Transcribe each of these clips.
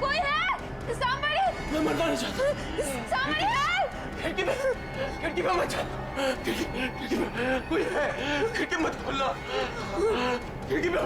कोई है? Somebody! मैं मरना नहीं चाहता। Somebody help! खिड़की में मत जा। खिड़की में कोई है। खिड़की मत खोलना। खिड़की में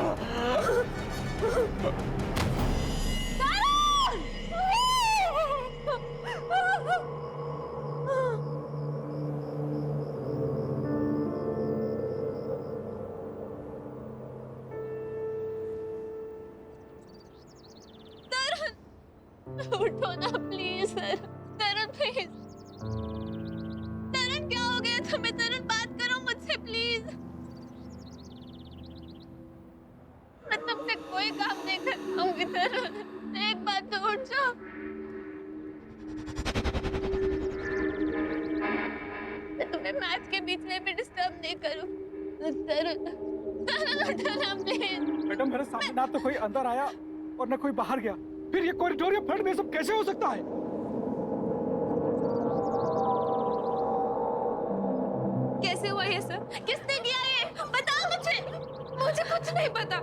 उठो ना please sir. Tarun please. Tarun क्या हो गया तुम्हें? तरुण बात करो मुझसे प्लीज। मैं तुमसे कोई काम नहीं कर पाऊंगी तरुण। एक बात तो उठ जाओ। मैं तुम्हें मैच के बीच में भी डिस्टर्ब नहीं करूं। तरुण तरुण उठो ना प्लीज। मैडम मेरे सामने ना तो कोई अंदर आया और ना कोई बाहर गया, फिर ये कॉरिडोर या फ्रंट में सब कैसे हो सकता है? कैसे हुआ ये सब? किसने किया ये? बताओ मुझे। मुझे कुछ नहीं पता।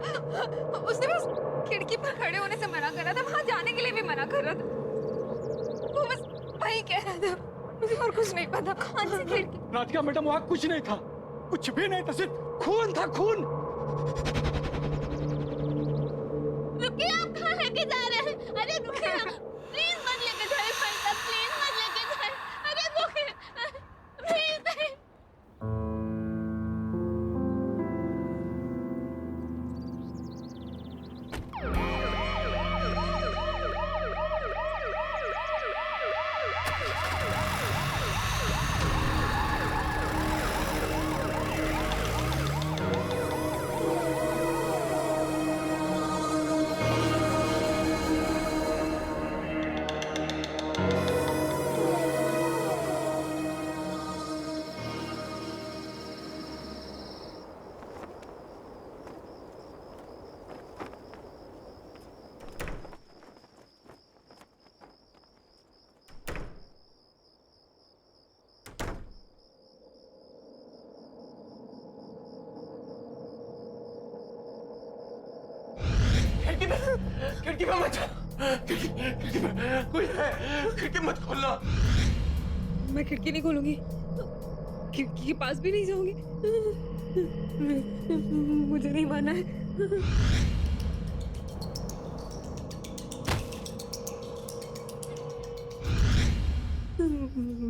उसने बस खिड़की पर खड़े होने से मना कर रहा था, वहां जाने के लिए भी मना कर रहा था। वो बस वही कह रहा था, मुझे और कुछ नहीं पता। कौन सी खिड़की? राधिका मैडम वहां कुछ नहीं था, कुछ भी नहीं था, सिर्फ खून था, खून। रुकिए, आप कहाँ लेके जा रहे हैं? अरे रुकिए, प्लीज मत लेके जाइए भाई साहब, प्लीज मत लेके जाइए। अरे रुकिए, प्लीज नहीं। खिड़की में मत जा। खिड़की में कोई है। खिड़की मत खोलना। मैं खिड़की नहीं खोलूंगी, खिड़की के पास भी नहीं जाऊंगी। मुझे नहीं माना है।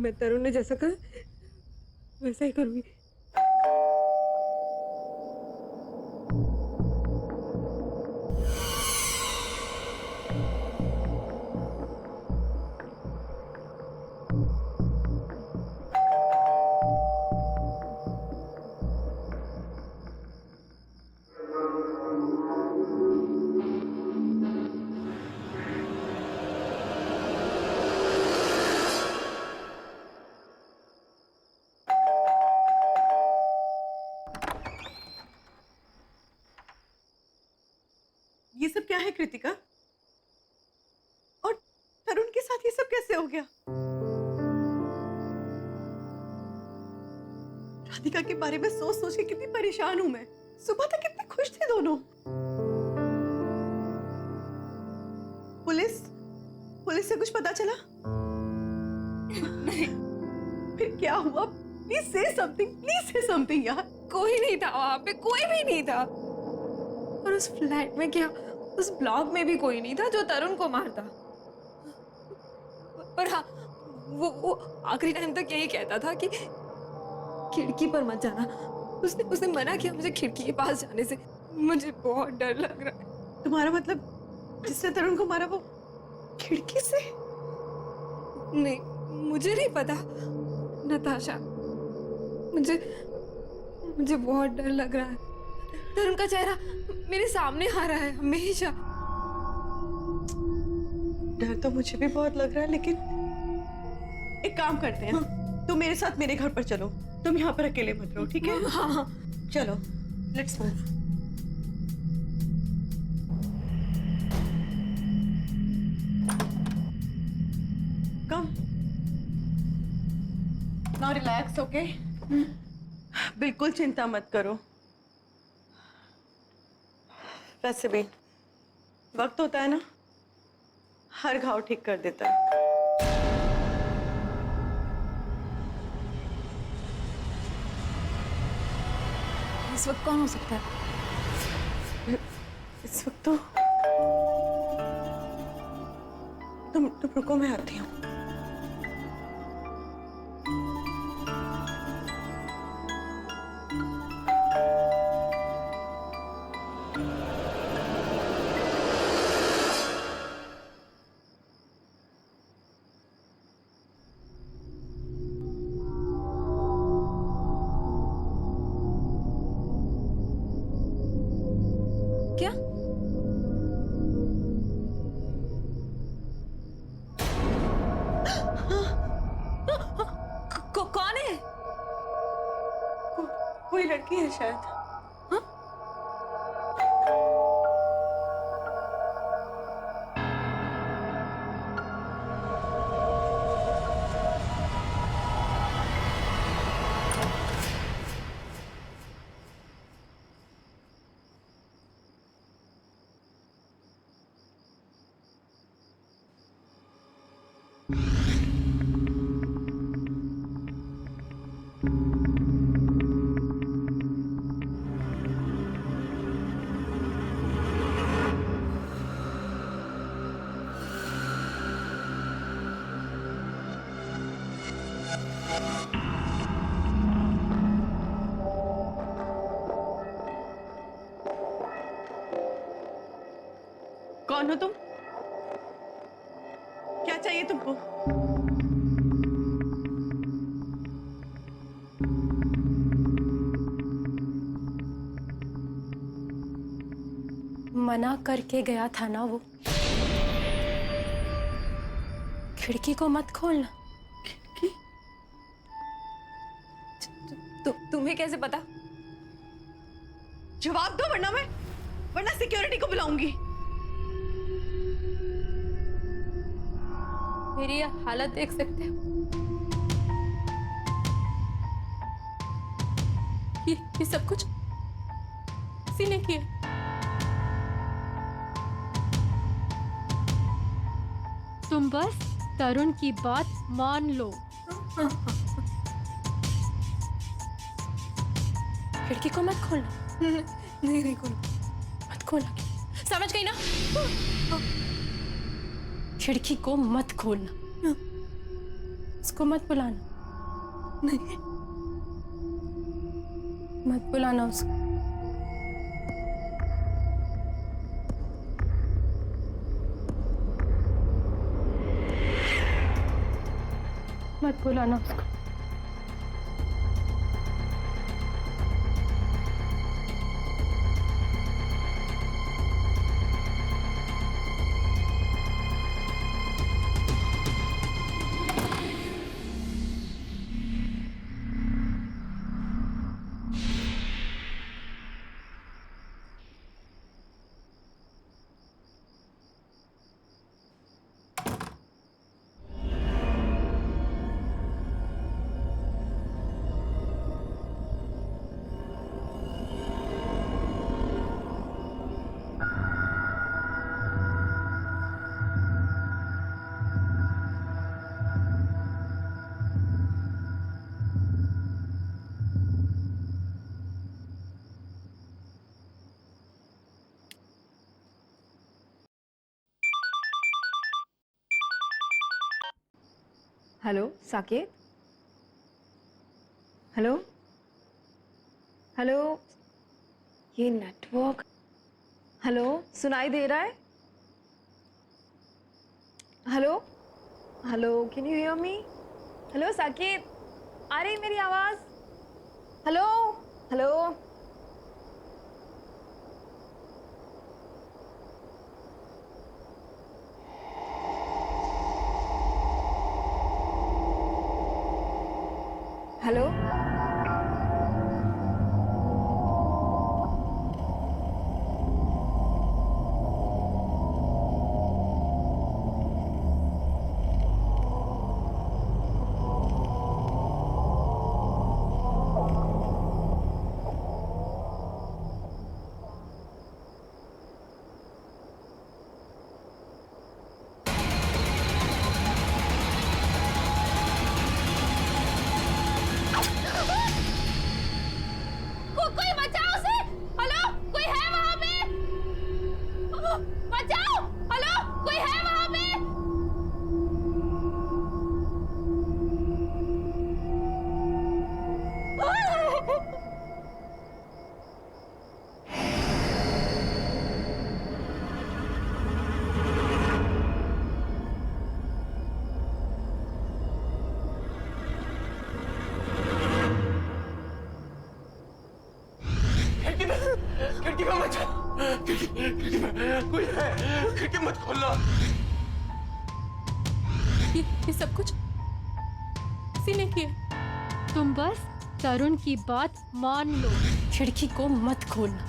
मैं तरुण ने जैसा कहा वैसा ही करूंगी। ये सब क्या है कृतिका? और तरुण के साथ ये सब कैसे हो गया? राधिका के बारे में सोच सोच के कितनी परेशान हूं मैं। सुबह तक कितने खुश थे दोनों। पुलिस से कुछ पता चला? नहीं, फिर क्या हुआ? प्लीज से समथिंग यार। कोई नहीं था वहां पे, कोई भी नहीं था। और उस फ्लैट में क्या, उस ब्लॉक में भी कोई नहीं था जो तरुण को मारता। पर हाँ, वो आखिरी टाइम तक यही कहता था कि खिड़की पर मत जाना। उसने मना किया मुझे खिड़की के पास जाने से। मुझे बहुत डर लग रहा है। तुम्हारा मतलब जिसने तरुण को मारा वो खिड़की से? नहीं, मुझे नहीं पता नताशा। मुझे बहुत डर लग रहा है। तरुण का चेहरा मेरे सामने आ रहा है हमेशा। डर तो मुझे भी बहुत लग रहा है, लेकिन एक काम करते हैं, तुम मेरे साथ मेरे घर पर चलो। तुम यहाँ पर अकेले मत रहो, ठीक है? हाँ हाँ। चलो, let's move. Come. Now relax, okay? बिल्कुल चिंता मत करो। वैसे भी वक्त होता है ना, हर घाव ठीक कर देता है। इस वक्त कौन हो सकता है? इस वक्त तो तुम रुको, मैं आती हूँ। क्या? कौन है? कोई लड़की है शायद। कौन हो तुम? क्या चाहिए तुमको? मना करके गया था ना वो, खिड़की को मत खोलना। तुम्हें कैसे पता? जवाब दो, वरना सिक्योरिटी को बुलाऊंगी। मेरी ये हालत देख सकते हो? ये सब कुछ किसी ने किया। तुम बस तरुण की बात मान लो। खिड़की को मत खोलना। नहीं खोलो। मत खोलना, समझ गई ना? खिड़की को मत खोलना, उसको मत बुलाना। नहीं, मत बुलाना उसको। मत बुलाना उसको। हेलो साकेत, हेलो हेलो, ये नेटवर्क, हेलो सुनाई दे रहा है? Hello hello, can you hear me? Hello Saket, आ रही मेरी आवाज? हेलो हेलो, हेलो कोई बचाओ उसे। हेलो, कोई है वहां पे? बचाओ। हेलो, कोई है वहां पे? खिड़की में मत जा। खिड़की में कोई है, खिड़की मत खोलना। ये सब कुछ किसी ने किया। तुम बस तरुण की बात मान लो, खिड़की को मत खोलना।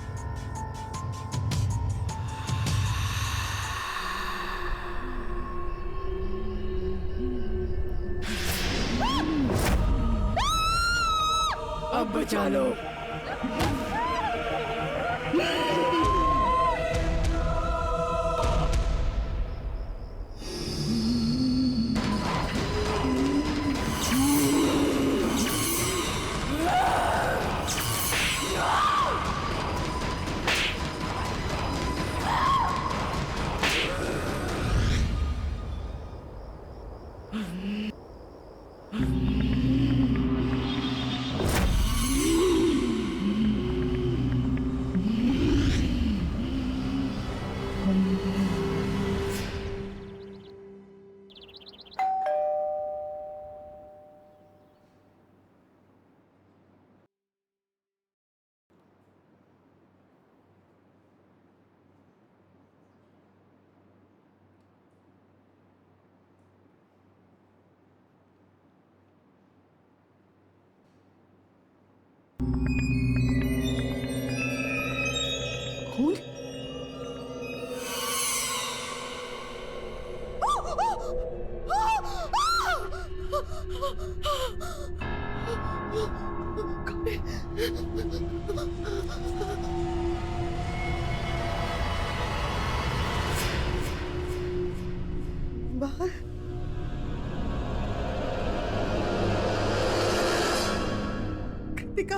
अब बचा लो। बाहर कृतिका,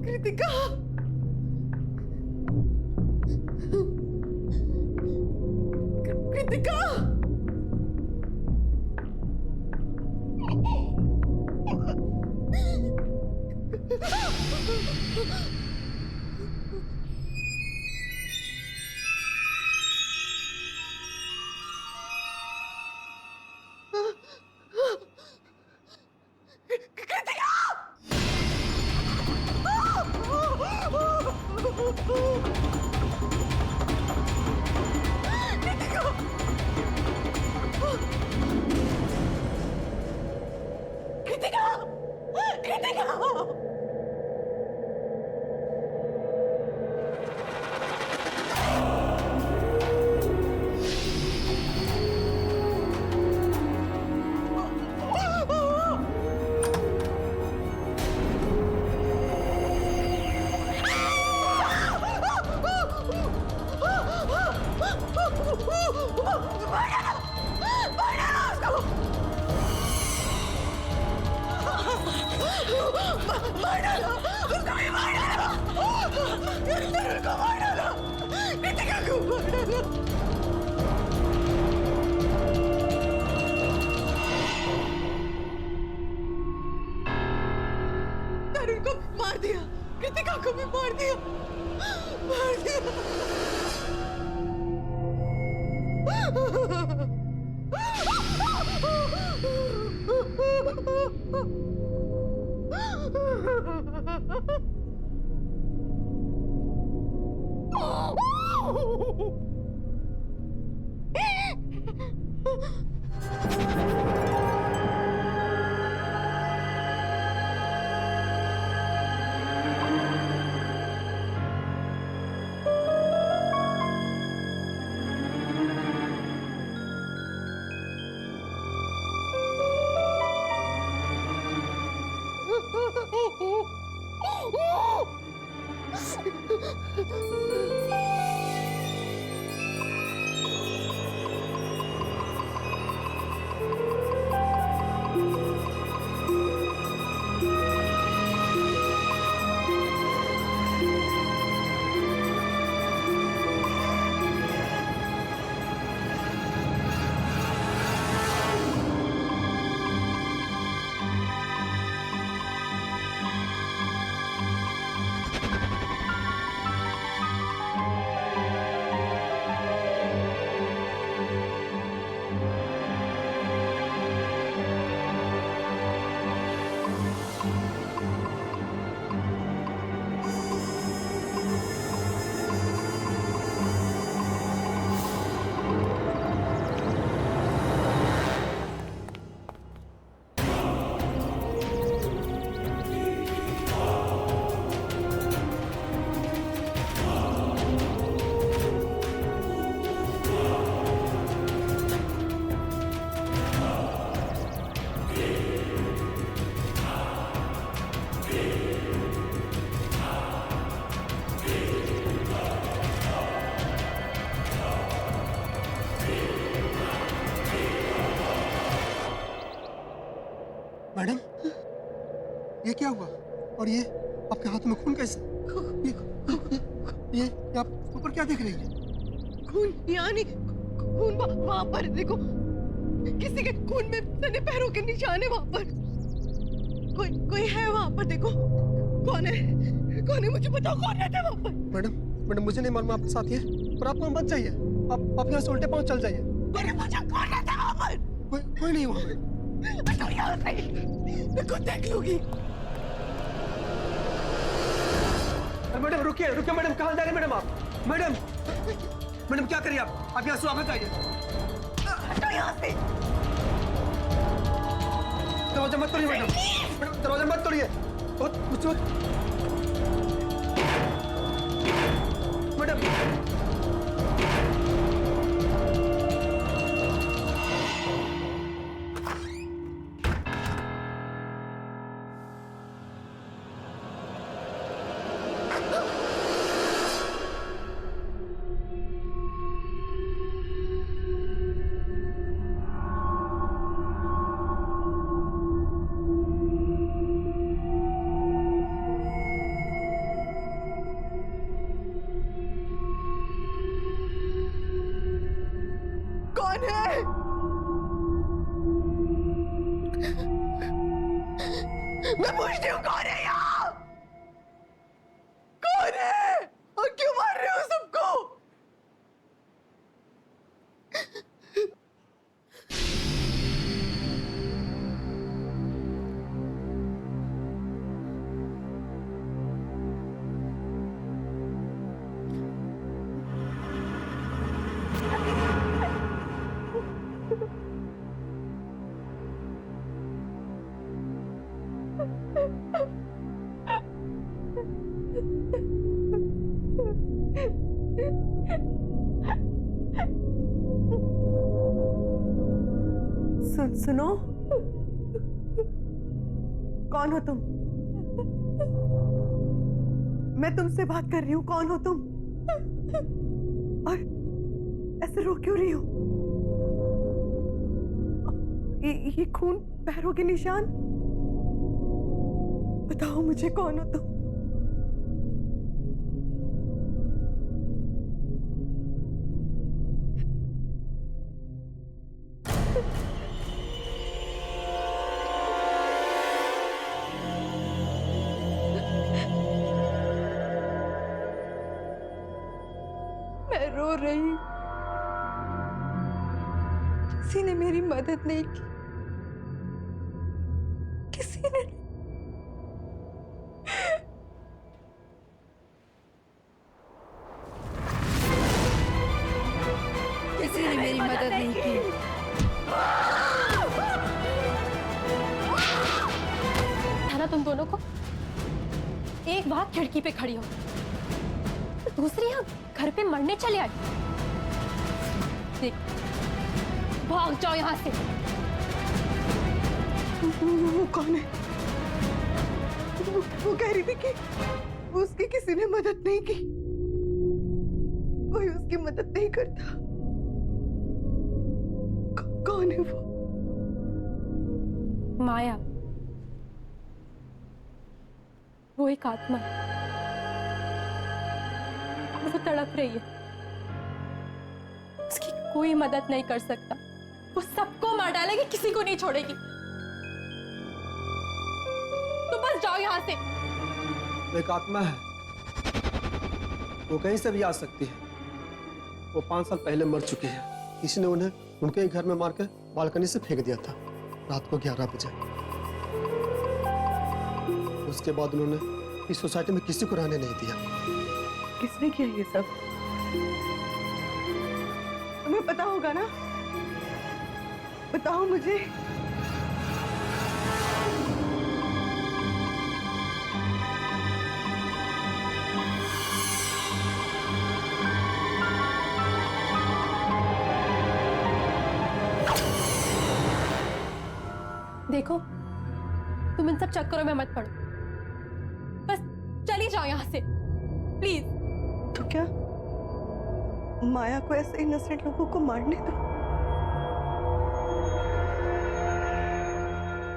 कृतिका, कृतिका, कृतिका को मार डालो, कृतिका को मार डालो। को भी मार दिया, मार दिया। मैडम, ये क्या हुआ? और ये आपके हाथ में खून कैसे? ये आप ऊपर क्या देख रही है? खून यहाँ नहीं, खून वहाँ पर देखो, किसी के खून में सने पैरों के निशान है वहाँ पर। कोई है वहाँ पर, देखो कौन है, कौन है मुझे बताओ, कौन रहता है वहाँ पर? मैडम मुझे नहीं मालूम आपके साथ है, पर आप वहाँ मत जाइए, आप यहाँ से उल्टे पाँव चल जाइए। अरे मुझे कौन रहता है वहाँ पर? कोई नहीं वहाँ पर। हटो यहाँ से, मैं खुद देख लूंगी। मैडम रुकिए मैडम, कहाँ जा रहे हैं मैडम आप? मैडम क्या करिए आप यहाँ से वापस आइए। हटो यहाँ से। दरवाजा मत तोड़िए मैडम, दरवाजा मत तोड़िए। मैडम कौन है? मैं पूछती हूँ कौन है यहाँ? कौन है और क्यों मार रहे हो सबको? सुनो, कौन हो तुम? मैं तुमसे बात कर रही हूँ, कौन हो तुम? और ऐसे रो क्यों रही हो? ये खून, पैरों के निशान, बताओ मुझे कौन हो तुम? रो रही हूँ। किसी ने मेरी मदद नहीं की, किसी ने मेरी मदद नहीं की। था ना तुम दोनों को, एक बार खिड़की पे खड़ी हो, दूसरी यहाँ घर पे मरने चले आए। देख, भाग जाओ यहाँ से। वो कौन है? वो कह रही थी कि उसकी किसी ने मदद नहीं की, कोई उसकी मदद नहीं करता। कौन है वो? माया, वो एक आत्मा है, वो तड़प रही है, उसकी कोई मदद नहीं कर सकता, वो सबको मार डालेगी, किसी को नहीं छोड़ेगी। तो बस जाओ यहाँ से। एक आत्मा है, वो कहीं से भी आ सकती है। वो 5 साल पहले मर चुकी है। किसी ने उन्हें उनके ही घर में मार के बालकनी से फेंक दिया था रात को 11 बजे। उसके बाद उन्होंने इस सोसाइटी में किसी को रहने नहीं दिया। किसने किया ये सब? तुम्हें पता होगा ना, बताओ मुझे। देखो, तुम इन सब चक्करों में मत पड़ो, बस चली जाओ यहाँ से प्लीज। तो क्या माया को ऐसे इनोसेंट लोगों को मारने दो?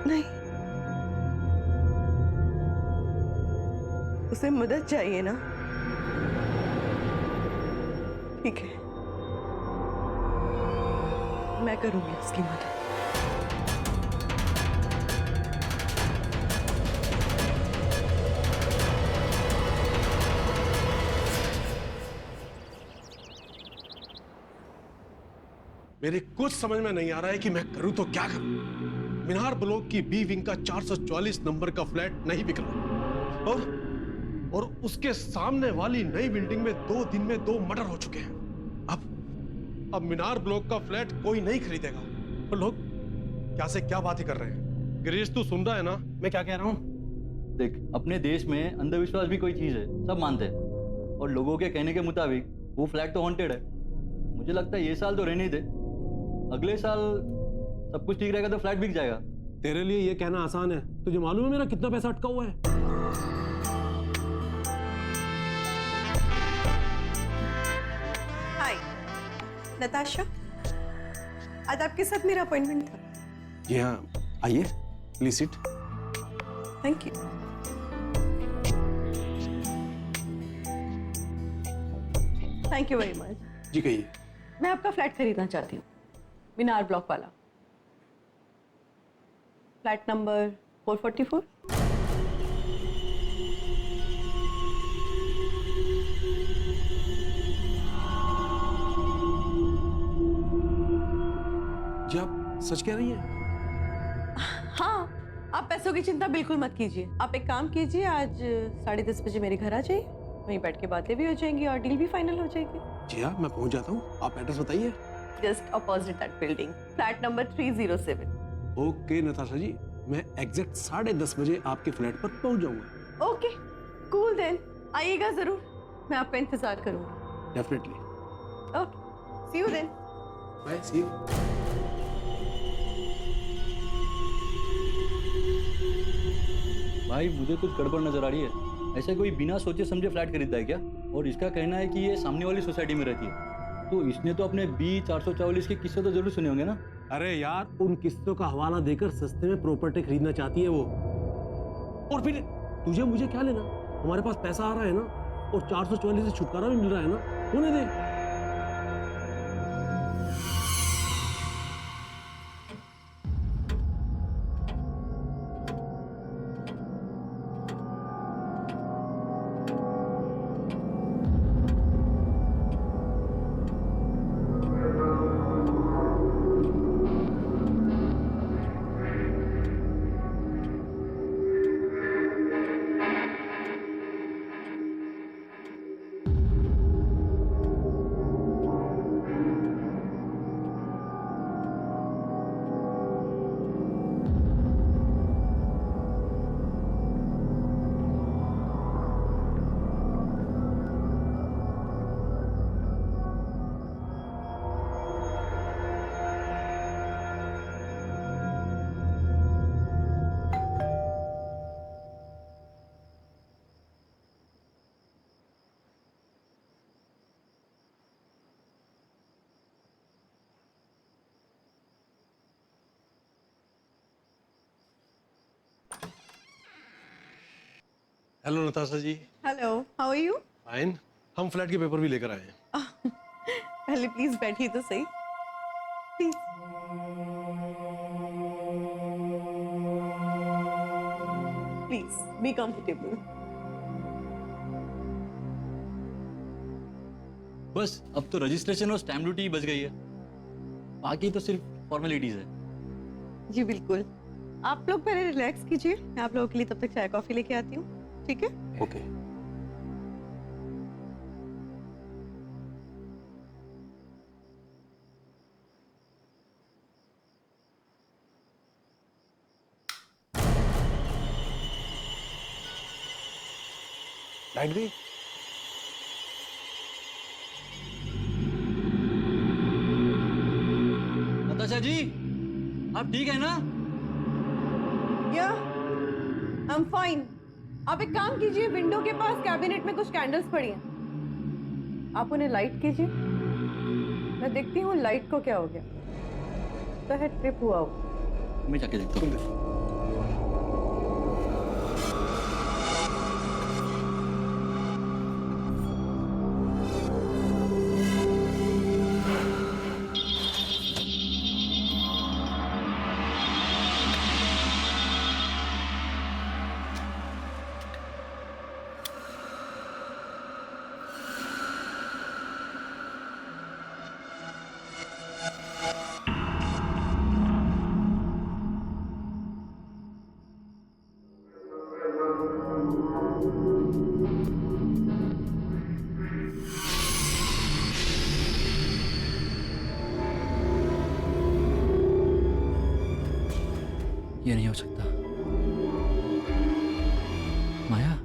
नहीं, उसे मदद चाहिए ना। ठीक है, मैं करूंगी उसकी मदद। मेरे कुछ समझ में नहीं आ रहा है कि मैं करूं तो क्या करूं। मीनार ब्लॉक की बी विंग का 444 नंबर का फ्लैट नहीं बिक रहा और उसके सामने वाली नई बिल्डिंग में 2 दिन में 2 मर्डर हो चुके हैं। अब मीनार ब्लॉक का फ्लैट कोई नहीं खरीदेगा। और लोग क्या से क्या बातें कर रहे हैं। गिरीश, तू सुन रहा है ना मैं क्या कह रहा हूं? देख, अपने देश में अंधविश्वास भी कोई चीज है, सब मानते हैं। और लोगों के कहने के मुताबिक वो फ्लैट तो हॉन्टेड है। मुझे लगता है ये साल तो रहने दे, अगले साल सब कुछ ठीक रहेगा तो फ्लैट बिक जाएगा। तेरे लिए ये कहना आसान है, तुझे मालूम है मेरा कितना पैसा अटका हुआ है? हाय नताशा, आज आपके साथ मेरा अपॉइंटमेंट था। जी हाँ, आइए, please sit. Thank you. Thank you very much. जी कहिए। मैं आपका फ्लैट खरीदना चाहती हूँ, मीनार ब्लॉक वाला, फ्लैट नंबर 444। जी आप सच कह रही हैं? हाँ, आप पैसों की चिंता बिल्कुल मत कीजिए। आप एक काम कीजिए, आज 10:30 बजे मेरे घर आ जाइए, वहीं बैठ के बातें भी हो जाएंगी और डील भी फाइनल हो जाएगी। जी हाँ, मैं पहुंच जाता हूँ। आप एड्रेस बताइए। Just opposite that building, flat number 307। Okay Natasha ji, मैं एग्जैक्ट 10:30 बजे आपके फ्लैट पर पहुंच जाऊंगा। ओके, कूल देन, आइएगा जरूर, मैं आपका इंतजार करूंगी। Definitely. Okay, see you then. Bye, see you. भाई, मुझे कुछ गड़बड़ नजर आ रही है। ऐसे कोई बिना सोचे समझे फ्लैट खरीदता है क्या? और इसका कहना है कि ये सामने वाली सोसाइटी में रहती है, तो इसने तो अपने बी 444 के किस्से तो जरूर सुने होंगे ना। अरे यार, उन किस्तों का हवाला देकर सस्ते में प्रॉपर्टी खरीदना चाहती है वो। और फिर तुझे मुझे क्या लेना, हमारे पास पैसा आ रहा है ना, और 444 से छुटकारा भी मिल रहा है ना, होने दे। Hello Natasha ji. Hello, how are you? Fine. हम फ्लैट के पेपर भी लेकर आए हैं। पहले प्लीज बैठिए तो सही, प्लीज। Please be comfortable. बस अब तो रजिस्ट्रेशन और स्टैम्प ड्यूटी बच गई है, बाकी तो सिर्फ फॉर्मेलिटीज है। जी बिल्कुल, आप लोग पहले रिलैक्स कीजिए, मैं आप लोगों के लिए तब तक चाय कॉफी लेके आती हूँ, ठीक है? ओके। लाइट गई। नताशा जी, आप ठीक है ना? या आई एम फाइन। आप एक काम कीजिए, विंडो के पास कैबिनेट में कुछ कैंडल्स पड़ी हैं, आप उन्हें लाइट कीजिए। मैं देखती हूँ लाइट को क्या हो गया, तो है ट्रिप हुआ हो। मैं जाके देखता हूँ। ये नहीं हो सकता। माया,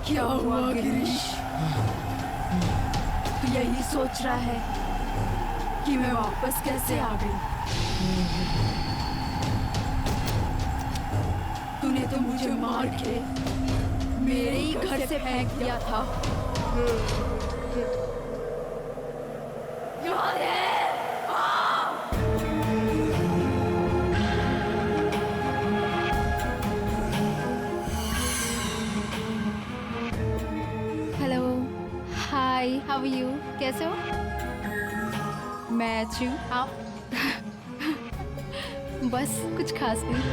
क्या हुआ गिरीश? तू यही सोच रहा है कि मैं वापस कैसे आ गई? तूने तो मुझे मार के मेरे ही घर से फेंक दिया था। याद है? Hello, hi, how are you? कैसे हो? मैं अच्छी हूँ, आप? बस कुछ खास नहीं।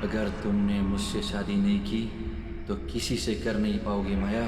अगर तुमने मुझसे शादी नहीं की तो किसी से कर नहीं पाओगी माया।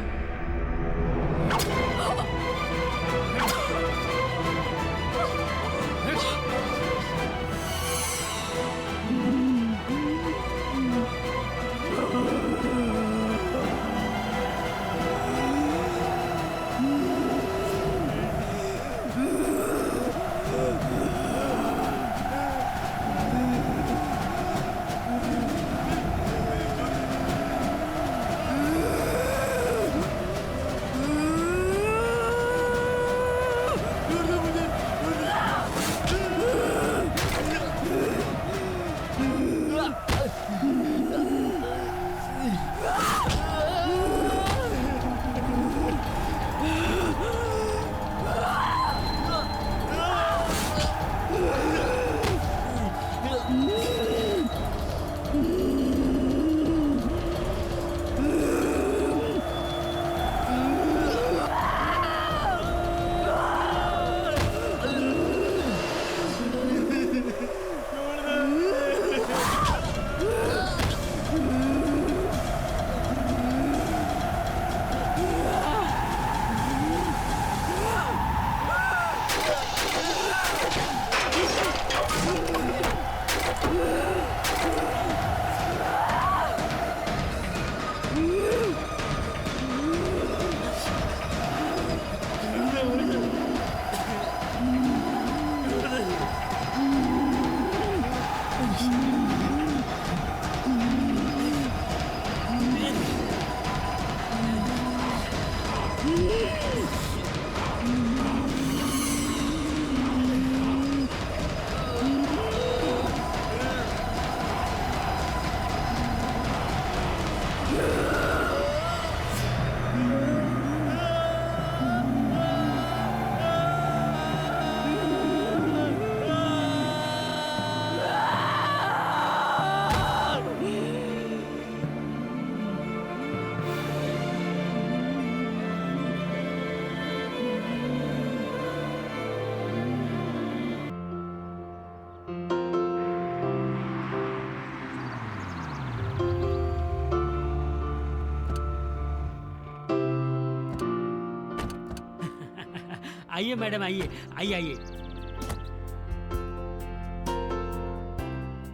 आइए मैडम, आइए आइए आइए।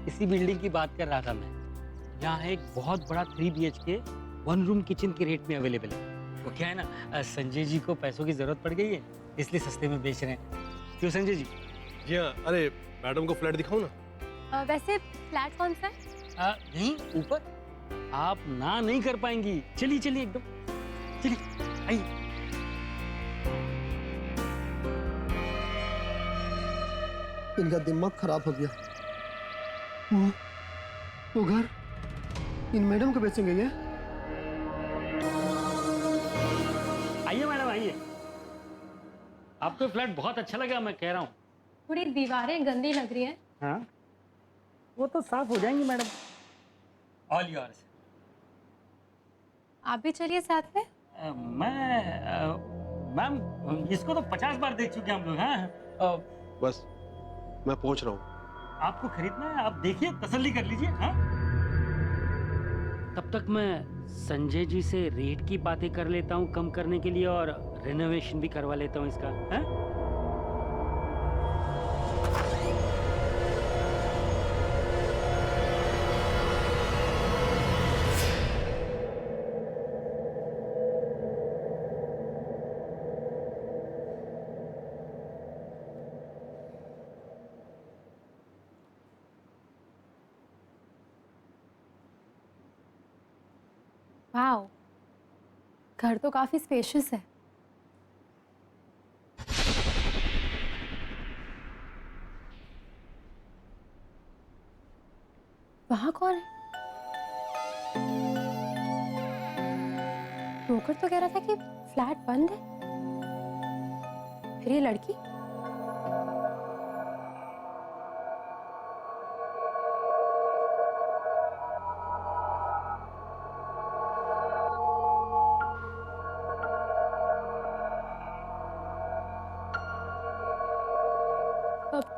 इसी बिल्डिंग की बात कर रहा था मैं। यहाँ एक बहुत बड़ा 3 BHK 1 रूम किचन के रेट में अवेलेबल है। वो क्या है ना, संजय जी को पैसों की जरूरत पड़ गई है, इसलिए सस्ते में बेच रहे हैं। क्यों संजय जी? जी हाँ, अरे मैडम को फ्लैट दिखाऊं ना? वैसे फ्लैट कौन सा है? यहीं ऊपर। आप ना नहीं कर पाएंगी। चलिए चलिए, एकदम चलिए, आइए। इनका दिमाग खराब हो गया। वो घर इन मैडम को बेचेंगे ये? आइए मैडम, आइए। आपको फ्लैट बहुत अच्छा लगा, मैं कह रहा हूँ। थोड़ी दीवारें गंदी लग रही हैं। हाँ, वो तो साफ हो जाएंगी मैडम। All yours. आप भी चलिए साथ में। मैम, इसको तो 50 बार देख चुके हैं हम लोग। हाँ, बस मैं पहुंच रहा हूँ। आपको खरीदना है, आप देखिए, तसल्ली कर लीजिए। हाँ, तब तक मैं संजय जी से रेट की बातें कर लेता हूँ कम करने के लिए, और रेनोवेशन भी करवा लेता हूँ इसका। हाँ? वाओ, घर तो काफी स्पेशियस है। वहां कौन है? ब्रोकर तो कह रहा था कि फ्लैट बंद है। फिर ये लड़की?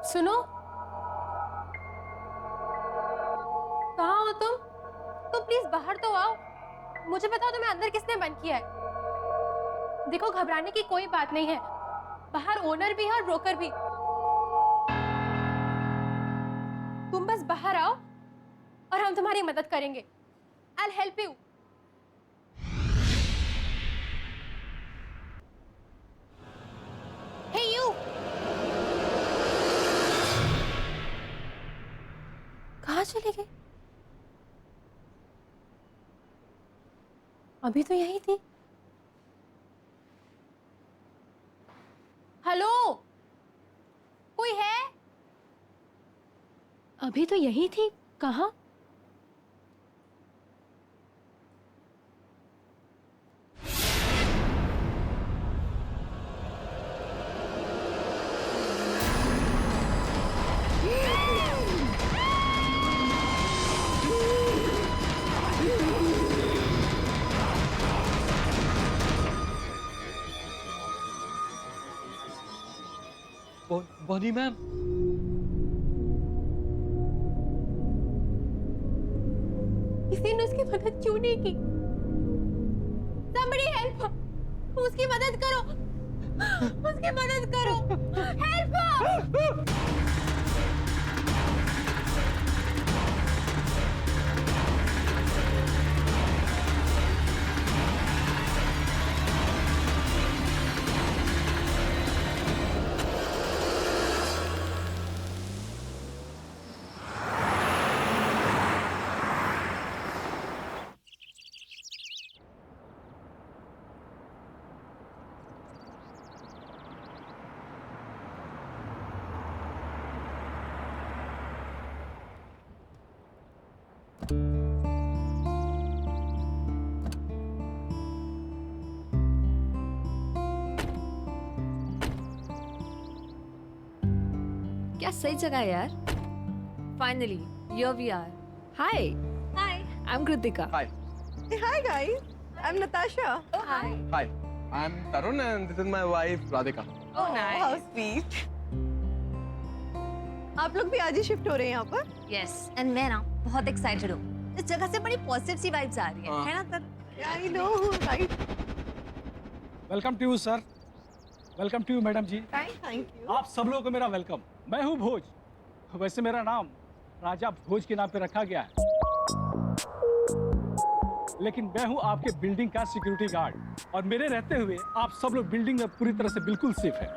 सुनो, कहाँ हो तुम? तो प्लीज बाहर तो आओ। मुझे बताओ तुम्हें अंदर किसने बंद किया है? देखो, घबराने की कोई बात नहीं है। बाहर ओनर भी है और ब्रोकर भी। तुम बस बाहर आओ और हम तुम्हारी मदद करेंगे। I'll help you. Hey you! कहाँ चले गए? अभी तो यही थी। हेलो, कोई है? अभी तो यही थी, कहाँ? बॉनी मैम, किसी ने उसकी मदद क्यों नहीं की? Somebody help! उसकी मदद करो, उसकी मदद करो, help! क्या सही जगह है यार। Finally here we are. Hi Hi. I am Kritika. Hi. Hey, hi guys. I'm Natasha. Hi. Hi. I'm Tarun and this is my wife Radhika. Oh nice. How sweet. आप लोग भी आज ही शिफ्ट हो रहे हैं यहाँ पर? यस, एंड मैं ना बहुत एक्साइटेड हूँ। इस जगह से बड़ी पॉजिटिव सी वाइब्स आ रही है ना तर? I know, right? Welcome to you sir. Welcome to you madam ji. Thank you. आप सब लोगों को मेरा वेलकम। मैं हूँ भोज। वैसे मेरा नाम राजा भोज के नाम पे रखा गया है, लेकिन मैं हूँ आपके बिल्डिंग का सिक्योरिटी गार्ड, और मेरे रहते हुए आप सब लोग बिल्डिंग में पूरी तरह से बिल्कुल सेफ है।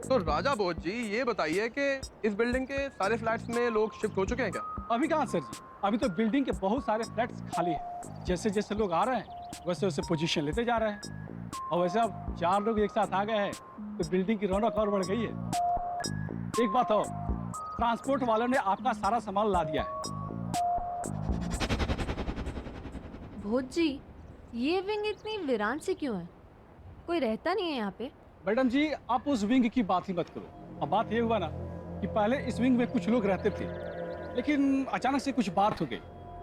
तो राजा बोझ जी, ये बताइए कि इस बिल्डिंग के सारे फ्लैट्स में लोग शिफ्ट हो चुके हैं क्या? अभी कहाँ सर जी, अभी तो बिल्डिंग के बहुत सारे फ्लैट्स खाली हैं। जैसे जैसे लोग आ रहे हैं वैसे वैसे पोजीशन लेते जा रहे हैं, और वैसे अब 4 लोग एक साथ आ गए हैं तो बिल्डिंग की रौनक और बढ़ गई है। एक बात और, ट्रांसपोर्ट वालों ने आपका सारा सामान ला दिया है। भोज जी, ये विंग इतनी वीरान सी क्यों है? कोई रहता नहीं है यहाँ पे? मैडम जी, आप उस विंग की बात ही मत करो। अब बात ये हुआ ना कि पहले इस विंग में कुछ लोग रहते थे, लेकिन अचानक से कुछ बात हो गई,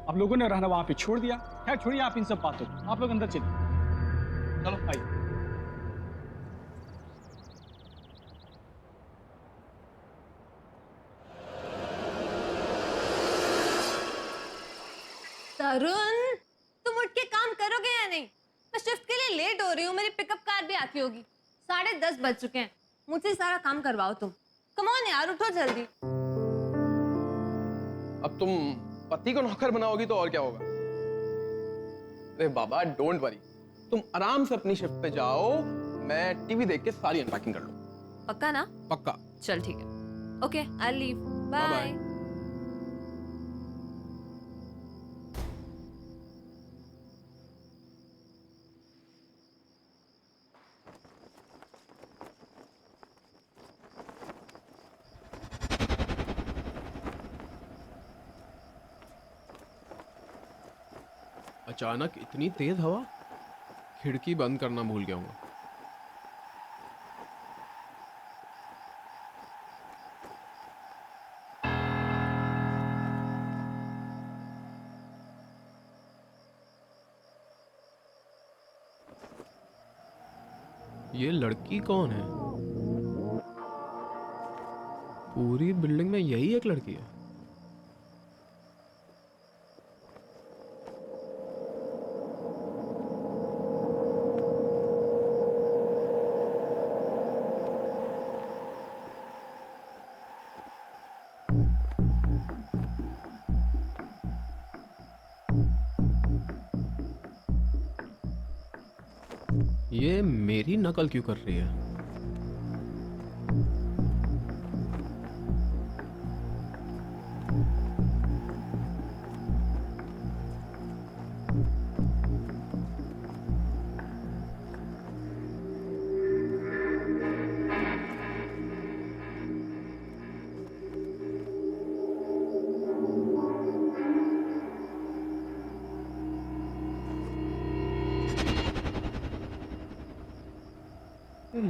अब लोगों ने रहना वहां पे छोड़ दिया। खैर छोड़िए आप इन सब बातों को, आप लोग अंदर चलिए। चलो आइए। तरुण, तुम उठ के काम करोगे या नहीं? मैं शिफ्ट के लिए लेट हो रही हूँ, मेरी पिकअप कार भी आती होगी। 10:30 बज चुके हैं, मुझसे सारा काम करवाओ तुम। कम ऑन यार, उठो जल्दी। अब तुम पति को नौकर बनाओगी तो और क्या होगा? अरे बाबा डोंट वरी, तुम आराम से अपनी शिफ्ट पे जाओ, मैं टीवी देख के सारी अनपैकिंग कर लूँ। पक्का ना? पक्का। चल ठीक है, ओके आई लीव, बाय। अचानक इतनी तेज हवा, खिड़की बंद करना भूल गया हूँ। ये लड़की कौन है? पूरी बिल्डिंग में यही एक लड़की है। ये मेरी नकल क्यों कर रही है?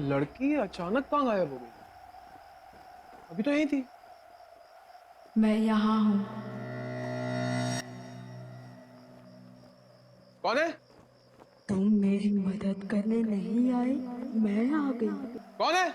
लड़की अचानक कहाँ गायब हो गई? अभी तो यही थी। मैं यहाँ हूँ। कौन है? तुम मेरी मदद करने नहीं आए, मैं आ गई। कौन है?